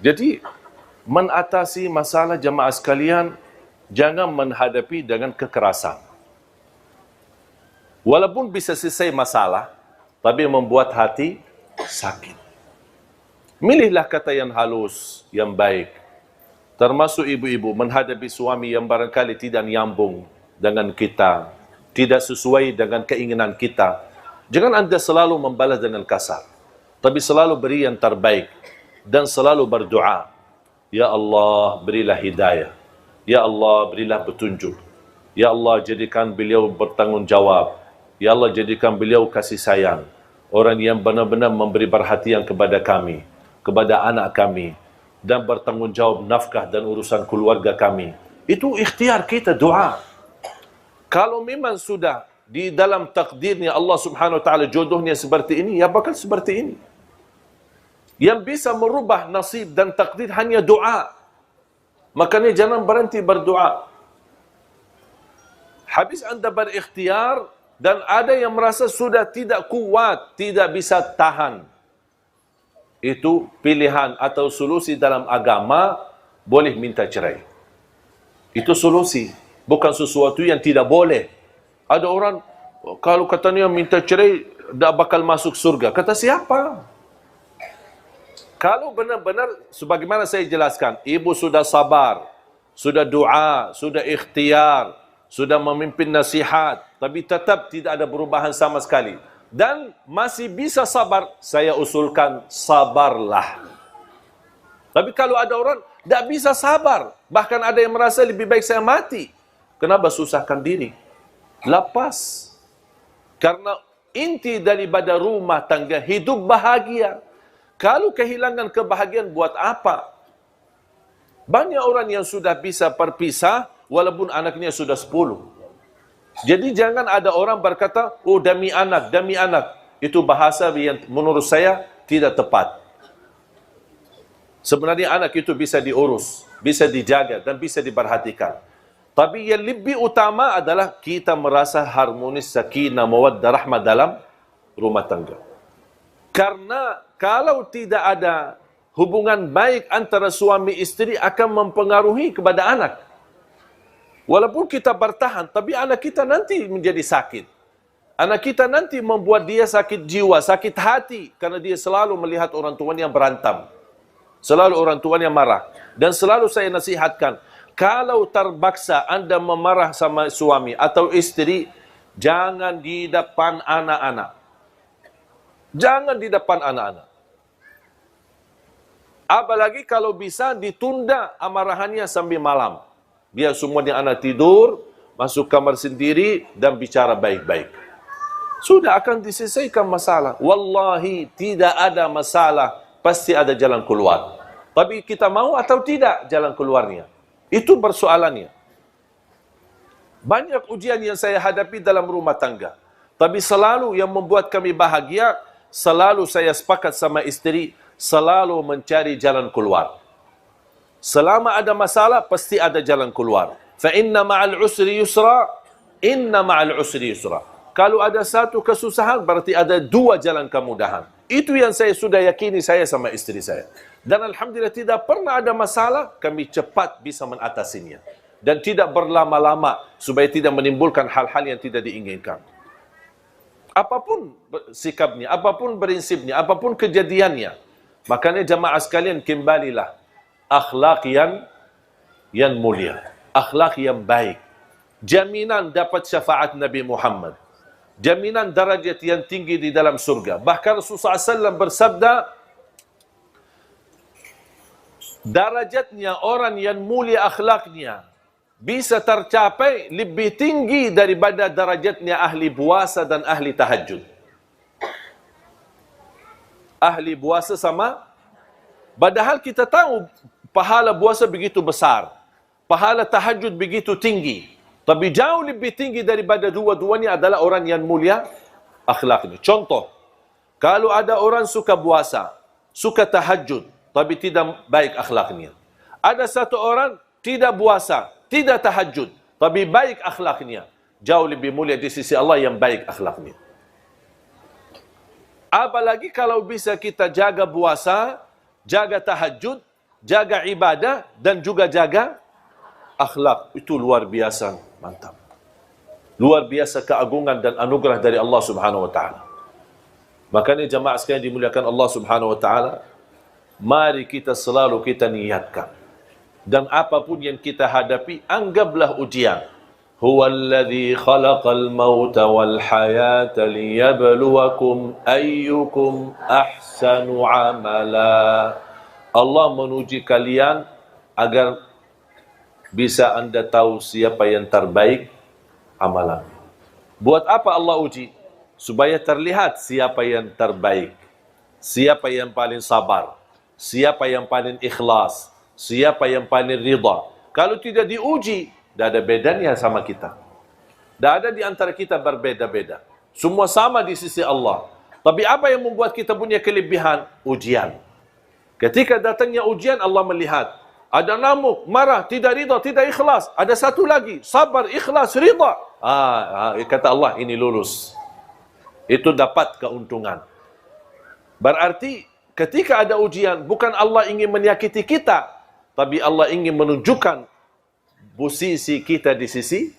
Jadi, mengatasi masalah jemaah sekalian, jangan menghadapi dengan kekerasan. Walaupun bisa selesai masalah, tapi membuat hati sakit. Milihlah kata yang halus, yang baik. Termasuk ibu-ibu menghadapi suami yang barangkali tidak nyambung dengan kita, tidak sesuai dengan keinginan kita. Jangan anda selalu membalas dengan kasar, tapi selalu beri yang terbaik dan selalu berdoa. Ya Allah, berilah hidayah. Ya Allah, berilah petunjuk. Ya Allah, jadikan beliau bertanggungjawab. Ya Allah, jadikan beliau kasih sayang. Orang yang benar-benar memberi perhatian kepada kami, kepada anak kami, dan bertanggungjawab nafkah dan urusan keluarga kami. Itu ikhtiar kita, doa. Kalau memang sudah di dalam takdirnya Allah Subhanahu wa taala jodohnya seperti ini, ya bakal seperti ini. Yang bisa merubah nasib dan takdir hanya doa. Makanya jangan berhenti berdoa. Habis anda berikhtiar dan ada yang merasa sudah tidak kuat, tidak bisa tahan. Itu pilihan atau solusi dalam agama, boleh minta cerai. Itu solusi, bukan sesuatu yang tidak boleh. Ada orang, kalau katanya minta cerai, tak bakal masuk surga. Kata siapa? Kalau benar-benar, sebagaimana saya jelaskan, ibu sudah sabar, sudah doa, sudah ikhtiar, sudah memimpin nasihat, tapi tetap tidak ada perubahan sama sekali, dan masih bisa sabar, saya usulkan sabarlah. Tapi kalau ada orang tak bisa sabar, bahkan ada yang merasa lebih baik saya mati, kenapa susahkan diri? Lepas. Karena inti daripada rumah tangga hidup bahagia. Kalau kehilangan kebahagiaan buat apa? Banyak orang yang sudah bisa berpisah walaupun anaknya sudah 10. Jadi jangan ada orang berkata, oh demi anak, demi anak. Itu bahasa yang menurut saya tidak tepat. Sebenarnya anak itu bisa diurus, bisa dijaga dan bisa diperhatikan. Tapi yang lebih utama adalah kita merasa harmonis, sakinah, mawaddah, rahmah dalam rumah tangga. Karena kalau tidak ada hubungan baik antara suami istri akan mempengaruhi kepada anak. Walaupun kita bertahan, tapi anak kita nanti menjadi sakit. Anak kita nanti membuat dia sakit jiwa, sakit hati. Karena dia selalu melihat orang tuanya berantem. Selalu orang tuanya marah. Dan selalu saya nasihatkan, kalau terpaksa anda memarah sama suami atau istri, jangan di depan anak-anak. Jangan di depan anak-anak. Apalagi kalau bisa ditunda amarahannya sampai malam. Biar semuanya anak tidur, masuk kamar sendiri dan bicara baik-baik. Sudah akan diselesaikan masalah. Wallahi tidak ada masalah, pasti ada jalan keluar. Tapi kita mau atau tidak jalan keluarnya. Itu persoalannya. Banyak ujian yang saya hadapi dalam rumah tangga. Tapi selalu yang membuat kami bahagia, selalu saya sepakat sama istri, selalu mencari jalan keluar. Selama ada masalah, pasti ada jalan keluar. Fa inna ma'al usri yusra, inna ma'al usri yusra. Kalau ada satu kesusahan, berarti ada dua jalan kemudahan. Itu yang saya sudah yakini saya sama istri saya. Dan alhamdulillah tidak pernah ada masalah, kami cepat bisa mengatasinya. Dan tidak berlama-lama, supaya tidak menimbulkan hal-hal yang tidak diinginkan. Apapun sikapnya, apapun prinsipnya, apapun kejadiannya. Makanya jamaah sekalian, kembalilah. Akhlak yang mulia. Akhlak yang baik. Jaminan dapat syafaat Nabi Muhammad. Jaminan darajat yang tinggi di dalam surga. Bahkan Rasulullah SAW bersabda, darajatnya orang yang mulia akhlaknya bisa tercapai lebih tinggi daripada darajatnya ahli puasa dan ahli tahajud. Ahli puasa sama, padahal kita tahu pahala puasa begitu besar, pahala tahajud begitu tinggi, tapi jauh lebih tinggi daripada dua-duanya adalah orang yang mulia akhlaknya. Contoh, kalau ada orang suka puasa, suka tahajud, tapi tidak baik akhlaknya. Ada satu orang tidak puasa, tidak tahajud, tapi baik akhlaknya. Jauh lebih mulia di sisi Allah yang baik akhlaknya. Apalagi kalau bisa kita jaga puasa, jaga tahajud, jaga ibadah, dan juga jaga akhlak. Itu luar biasa, mantap. Luar biasa keagungan dan anugerah dari Allah Subhanahu wa taala. Makanya jamaah sekalian dimuliakan Allah Subhanahu wa taala, mari kita selalu kita niatkan. Dan apapun yang kita hadapi, anggaplah ujian. Huwallazi khalaqal mauta wal hayata liyabluwakum ayyukum ahsanu amala. Allah menuji kalian agar bisa anda tahu siapa yang terbaik amalan. Buat apa Allah uji? Supaya terlihat siapa yang terbaik, siapa yang paling sabar, siapa yang paling ikhlas, siapa yang paling ridha. Kalau tidak diuji, tidak ada bedanya sama kita. Tidak ada di antara kita berbeda-beda. Semua sama di sisi Allah. Tapi apa yang membuat kita punya kelebihan? Ujian. Ketika datangnya ujian, Allah melihat. Ada namuk, marah, tidak ridha, tidak ikhlas. Ada satu lagi, sabar, ikhlas, ridha. Kata Allah, ini lulus. Itu dapat keuntungan. Berarti ketika ada ujian, bukan Allah ingin menyakiti kita, tapi Allah ingin menunjukkan posisi kita di sisi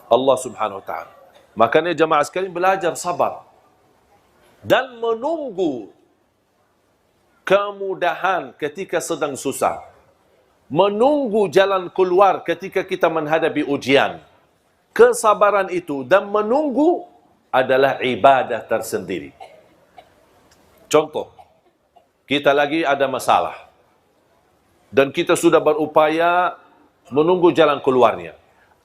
Allah Subhanahu wa taala. Makanya jamaah sekalian belajar sabar dan menunggu kemudahan ketika sedang susah. Menunggu jalan keluar ketika kita menghadapi ujian. Kesabaran itu dan menunggu adalah ibadah tersendiri. Contoh, kita lagi ada masalah dan kita sudah berupaya menunggu jalan keluarnya.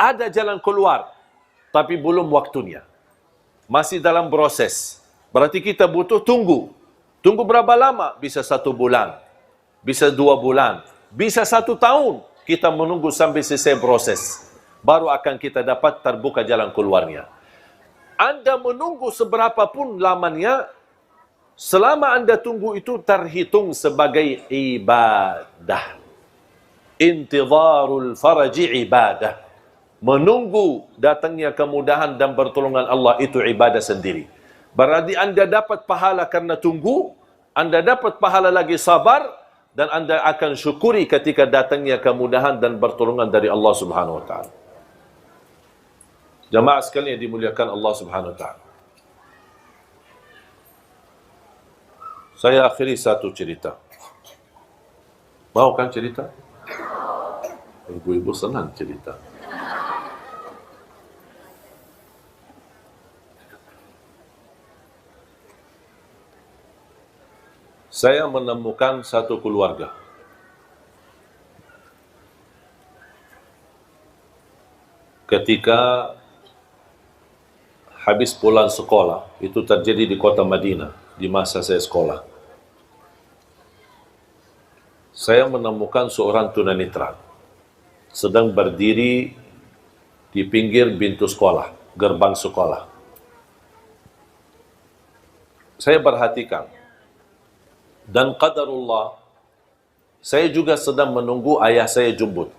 Ada jalan keluar, tapi belum waktunya. Masih dalam proses. Berarti kita butuh tunggu. Tunggu berapa lama? Bisa 1 bulan, bisa 2 bulan, bisa 1 tahun. Kita menunggu sampai selesai proses. Baru akan kita dapat terbuka jalan keluarnya. Anda menunggu seberapa pun lamanya, selama Anda tunggu itu terhitung sebagai ibadah. Intidharul faraji ibadah. Menunggu datangnya kemudahan dan pertolongan Allah itu ibadah sendiri. Berarti Anda dapat pahala karena tunggu, Anda dapat pahala lagi sabar, dan Anda akan syukuri ketika datangnya kemudahan dan pertolongan dari Allah Subhanahu wa taala. Jamaah sekalian yang dimuliakan Allah Subhanahu wa taala. Saya akhiri satu cerita. Mau kan cerita? Ibu-ibu senang cerita. Saya menemukan satu keluarga. Ketika habis pulang sekolah, itu terjadi di kota Madinah, di masa saya sekolah. Saya menemukan seorang tunanetra sedang berdiri di pinggir pintu sekolah, gerbang sekolah. Saya perhatikan, dan qadarullah, saya juga sedang menunggu ayah saya jemput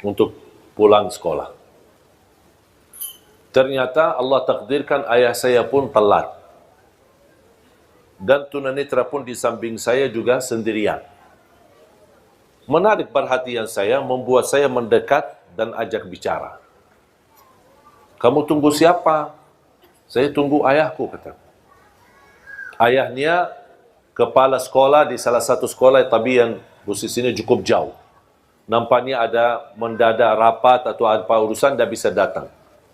untuk pulang sekolah. Ternyata Allah takdirkan ayah saya pun telat. Dan tunanetra pun di samping saya juga sendirian. Menarik perhatian saya, membuat saya mendekat dan ajak bicara. Kamu tunggu siapa? Saya tunggu ayahku, kata. Ayahnya kepala sekolah di salah satu sekolah, tapi yang posisinya cukup jauh. Nampaknya ada mendadak rapat atau apa urusan, tidak bisa datang.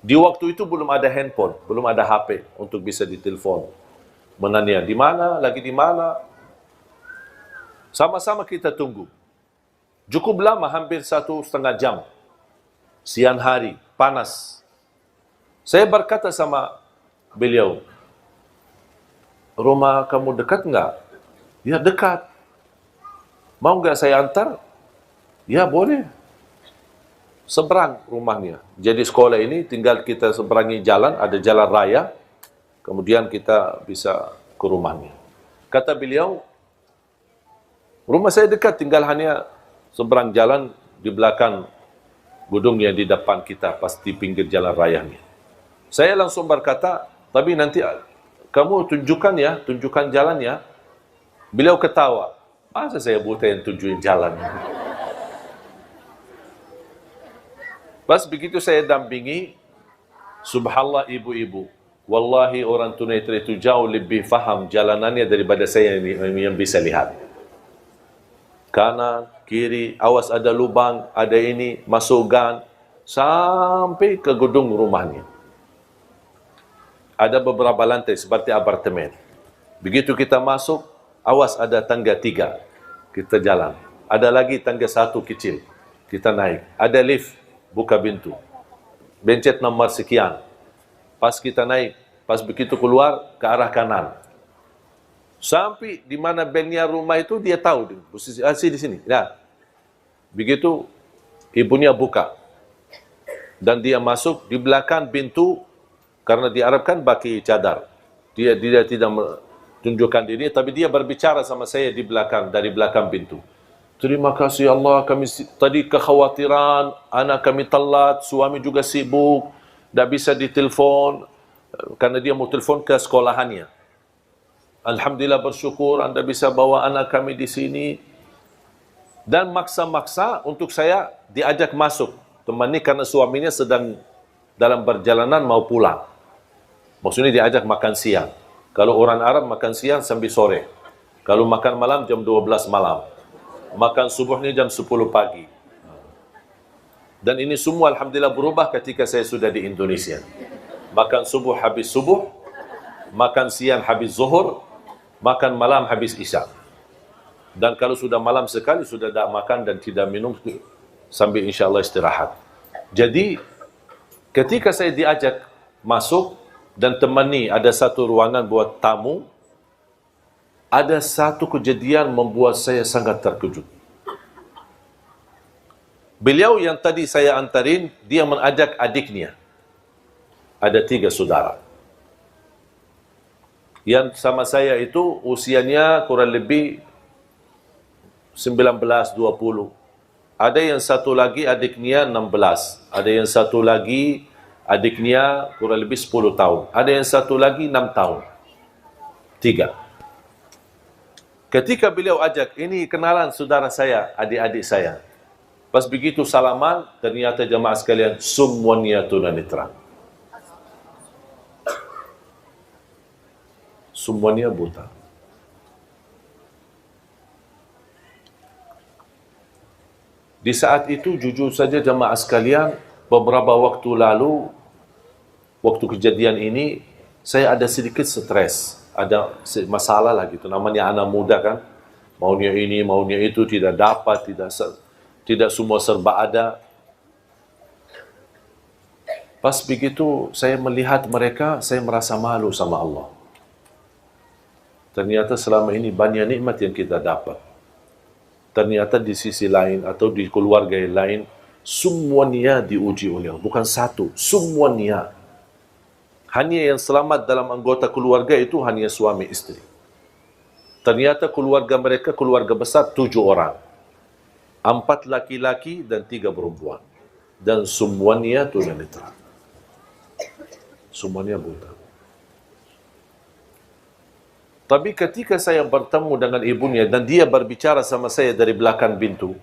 Di waktu itu belum ada handphone, belum ada HP untuk bisa ditelepon. Menanya, di mana, lagi di mana. Sama-sama kita tunggu. Cukup lama, hampir 1,5 jam. Siang hari, panas. Saya berkata sama beliau, rumah kamu dekat enggak? Ya, dekat. Mau enggak saya antar? Ya, boleh. Seberang rumahnya. Jadi sekolah ini tinggal kita seberangi jalan, ada jalan raya, kemudian kita bisa ke rumahnya. Kata beliau, rumah saya dekat, tinggal hanya seberang jalan di belakang gedung yang di depan kita, pasti pinggir jalan rayanya. Saya langsung berkata, tapi nanti kamu tunjukkan ya, tunjukkan jalan ya. Beliau ketawa. Masa saya buta yang tunjukin jalan? Pas begitu saya dampingi, subhanallah ibu-ibu. Wallahi orang tunanetra itu jauh lebih faham jalanannya daripada saya yang bisa lihat. Kanan, kiri, awas ada lubang, ada ini, masuk gang, sampai ke gedung rumahnya. Ada beberapa lantai seperti apartemen. Begitu kita masuk, awas ada tangga 3. Kita jalan. Ada lagi tangga 1 kecil. Kita naik. Ada lift, buka pintu. Bencet nomor sekian. Pas kita naik, pas begitu keluar ke arah kanan. Sampai di mana banknya rumah itu dia tahu. Posisi di sini. Nah, begitu ibunya buka. Dan dia masuk di belakang pintu karena diharapkan pakai cadar. Dia tidak tunjukkan diri, tapi dia berbicara sama saya di belakang, dari belakang pintu. Terima kasih Allah, kami tadi kekhawatiran, anak kami telat, suami juga sibuk, tidak bisa ditelepon, karena dia mau telepon ke sekolahannya. Alhamdulillah bersyukur Anda bisa bawa anak kami di sini. Dan maksa-maksa untuk saya diajak masuk. Temani karena suaminya sedang dalam perjalanan mau pulang. Maksudnya diajak makan siang. Kalau orang Arab makan siang sampai sore. Kalau makan malam jam 12 malam. Makan subuhnya jam 10 pagi. Dan ini semua alhamdulillah berubah ketika saya sudah di Indonesia. Makan subuh habis subuh, makan siang habis zuhur, makan malam habis isya. Dan kalau sudah malam sekali, sudah tidak makan dan tidak minum, sambil insyaAllah istirahat. Jadi, ketika saya diajak masuk dan temani ada satu ruangan buat tamu, ada satu kejadian membuat saya sangat terkejut. Beliau yang tadi saya antarin, dia mengajak adiknya. Ada 3 saudara. Yang sama saya itu usianya kurang lebih 19-20. Ada yang satu lagi adiknya 16. Ada yang satu lagi adiknya kurang lebih 10 tahun. Ada yang satu lagi 6 tahun. 3. Ketika beliau ajak, ini kenalan saudara saya, adik-adik saya. Pas begitu salaman, ternyata jemaah sekalian, semuanya tunanetra. Semuanya buta. Di saat itu, jujur saja jemaah sekalian, beberapa waktu lalu, waktu kejadian ini, saya ada sedikit stres. Ada masalah lah gitu. Namanya anak muda kan. Maunya ini, maunya itu, tidak dapat, tidak semua serba ada. Pas begitu saya melihat mereka, saya merasa malu sama Allah. Ternyata selama ini banyak nikmat yang kita dapat. Ternyata di sisi lain atau di keluarga yang lain, semuanya diuji oleh Allah. Bukan satu, semuanya. Hanya yang selamat dalam anggota keluarga itu hanya suami istri. Ternyata keluarga mereka keluarga besar 7 orang. 4 laki-laki dan 3 perempuan. Dan semuanya tunanetra. Semuanya buta. Tapi ketika saya bertemu dengan ibunya dan dia berbicara sama saya dari belakang pintu,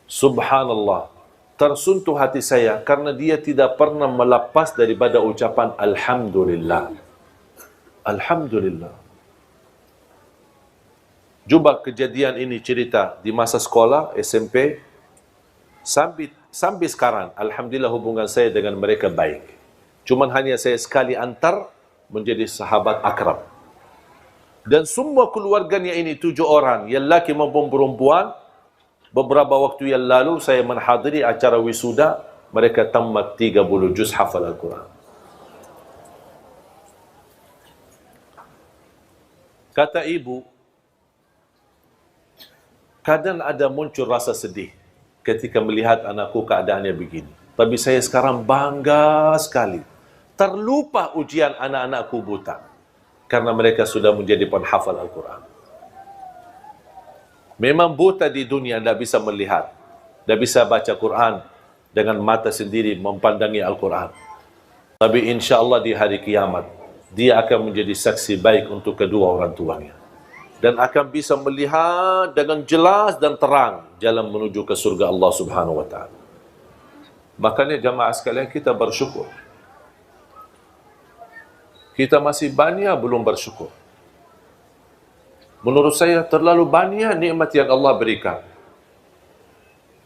subhanallah, tersentuh hati saya karena dia tidak pernah melepas daripada ucapan Alhamdulillah. Alhamdulillah. Coba kejadian ini cerita di masa sekolah, SMP, sampai sekarang, Alhamdulillah hubungan saya dengan mereka baik. Cuman hanya saya sekali antar menjadi sahabat akrab. Dan semua keluarganya ini 7 orang, yang laki maupun perempuan. Beberapa waktu yang lalu saya menghadiri acara wisuda, mereka tamat 30 juz hafal Al-Quran. Kata ibu, kadang ada muncul rasa sedih ketika melihat anakku keadaannya begini. Tapi saya sekarang bangga sekali. Terlupa ujian anak-anakku buta. Karena mereka sudah menjadi penghafal Al-Quran. Memang buta di dunia, tidak bisa melihat. Tidak bisa baca Quran dengan mata sendiri mempandangi Al-Quran. Tapi insya Allah di hari kiamat, dia akan menjadi saksi baik untuk kedua orang tuanya. dan akan bisa melihat dengan jelas dan terang jalan menuju ke surga Allah Subhanahu wa taala. Makanya jamaah sekalian, kita bersyukur. Kita masih banyak belum bersyukur. Menurut saya terlalu banyak nikmat yang Allah berikan.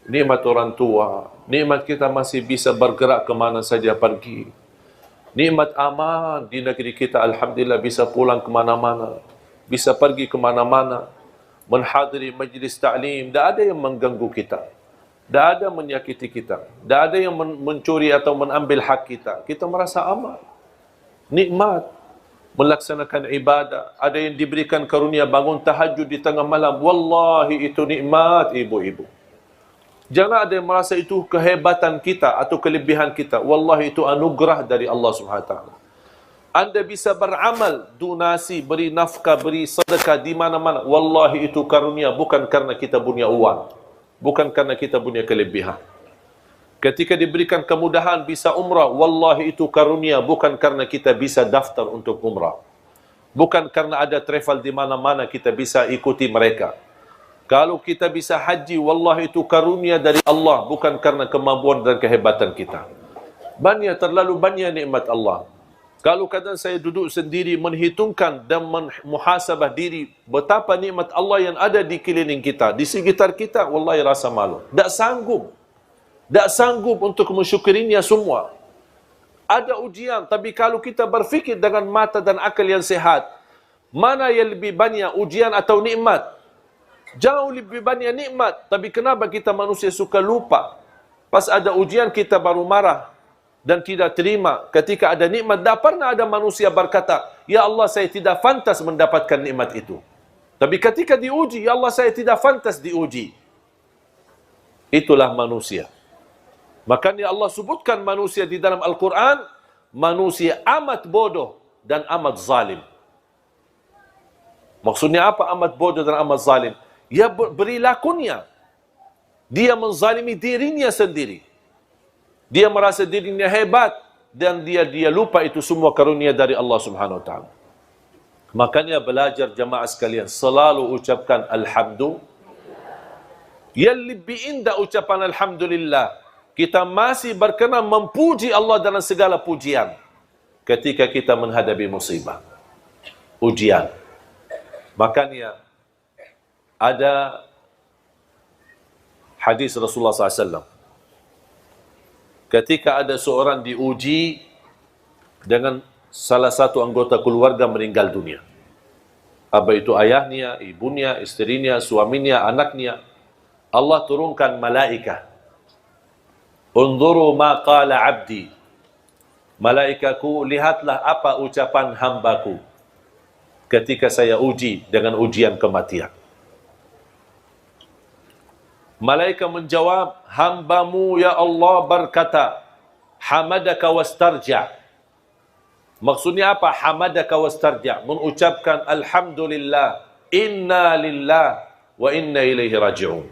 Nikmat orang tua, nikmat kita masih bisa bergerak ke mana saja pergi. Nikmat aman di negeri kita, alhamdulillah bisa pulang ke mana-mana, bisa pergi ke mana-mana, menghadiri majlis ta'lim, tak ada yang mengganggu kita, tak ada menyakiti kita, tak ada yang mencuri atau mengambil hak kita. Kita merasa aman, nikmat, melaksanakan ibadah. Ada yang diberikan karunia bangun tahajud di tengah malam, wallahi itu nikmat ibu-ibu. Jangan ada yang merasa itu kehebatan kita atau kelebihan kita. Wallahi itu anugerah dari Allah Subhanahu wa taala. Anda bisa beramal, donasi, beri nafkah, beri sedekah di mana-mana. Wallahi itu karunia, bukan karena kita punya uang, bukan karena kita punya kelebihan. Ketika diberikan kemudahan bisa umrah, wallahi itu karunia, bukan karena kita bisa daftar untuk umrah, bukan karena ada travel di mana-mana kita bisa ikuti mereka. Kalau kita bisa haji, wallahi itu karunia dari Allah, bukan karena kemampuan dan kehebatan kita. Banyak, terlalu banyak nikmat Allah. Kalau kadang saya duduk sendiri menghitungkan dan muhasabah diri betapa nikmat Allah yang ada di keliling kita, di sekitar kita, wallahi rasa malu. Tak sanggup untuk mensyukurinya semua. Ada ujian, tapi kalau kita berfikir dengan mata dan akal yang sehat, mana yang lebih banyak, ujian atau nikmat? Jauh lebih banyak nikmat. Tapi kenapa kita manusia suka lupa? Pas ada ujian kita baru marah dan tidak terima. Ketika ada nikmat, tak pernah ada manusia berkata, ya Allah saya tidak pantas mendapatkan nikmat itu. Tapi ketika diuji, ya Allah saya tidak pantas diuji. Itulah manusia. Makanya Allah sebutkan manusia di dalam Al-Quran, manusia amat bodoh dan amat zalim. Maksudnya apa amat bodoh dan amat zalim? Ya perilakunya, dia menzalimi dirinya sendiri. Dia merasa dirinya hebat dan dia lupa itu semua karunia dari Allah Subhanahu wa taala. Makanya belajar jamaah sekalian, selalu ucapkan alhamdulillah. Yang lebih indah ucapan alhamdulillah, kita masih berkenan memuji Allah dalam segala pujian ketika kita menghadapi musibah, ujian. Makanya ada hadis Rasulullah SAW. Ketika ada seorang diuji dengan salah satu anggota keluarga meninggal dunia. Apa itu ayahnya, ibunya, istrinya, suaminya, anaknya. Allah turunkan malaikah. Unzuru ma qala abdi. Malaikaku, lihatlah apa ucapan hambaku ketika saya uji dengan ujian kematian. Malaikat menjawab, hambamu ya Allah berkata, hamadaka wastarja. Maksudnya apa? Hamadaka wastarja. Mengucapkan alhamdulillah, inna lillah wa inna ilaihi raji'un.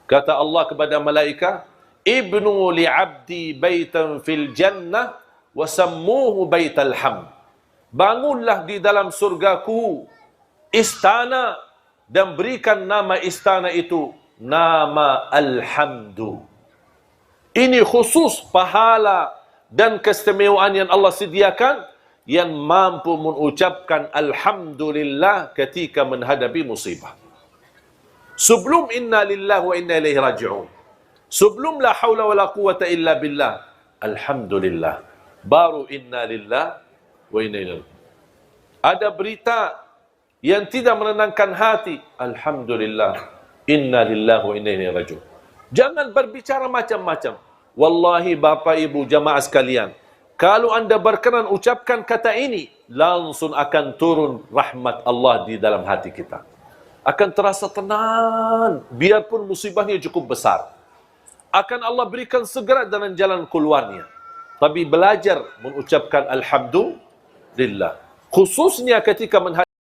Kata Allah kepada malaikat, ibnu li'abdi baitan fil jannah wa sammuhu baital hamd. Bangunlah di dalam surgaku istana dan berikan nama istana itu nama Alhamdu. Ini khusus pahala dan keistimewaan yang Allah sediakan yang mampu mengucapkan Alhamdulillah ketika menghadapi musibah. Sebelum inna lillahi wa inna ilaihi raji'un, sebelum la hawla wa la quwata illa billah, Alhamdulillah, baru inna lillahi wa inna ilaihi. Ada berita yang tidak menenangkan hati, Alhamdulillah, inna lillahi wa inna ilaihi raji'un. Jangan berbicara macam-macam. Wallahi Bapak Ibu jamaah sekalian, kalau anda berkenan ucapkan kata ini, langsung akan turun rahmat Allah di dalam hati kita. Akan terasa tenang, biarpun musibahnya cukup besar. Akan Allah berikan segera dalam jalan keluarnya. Tapi belajar mengucapkan alhamdulillah. Khususnya ketika menghadapi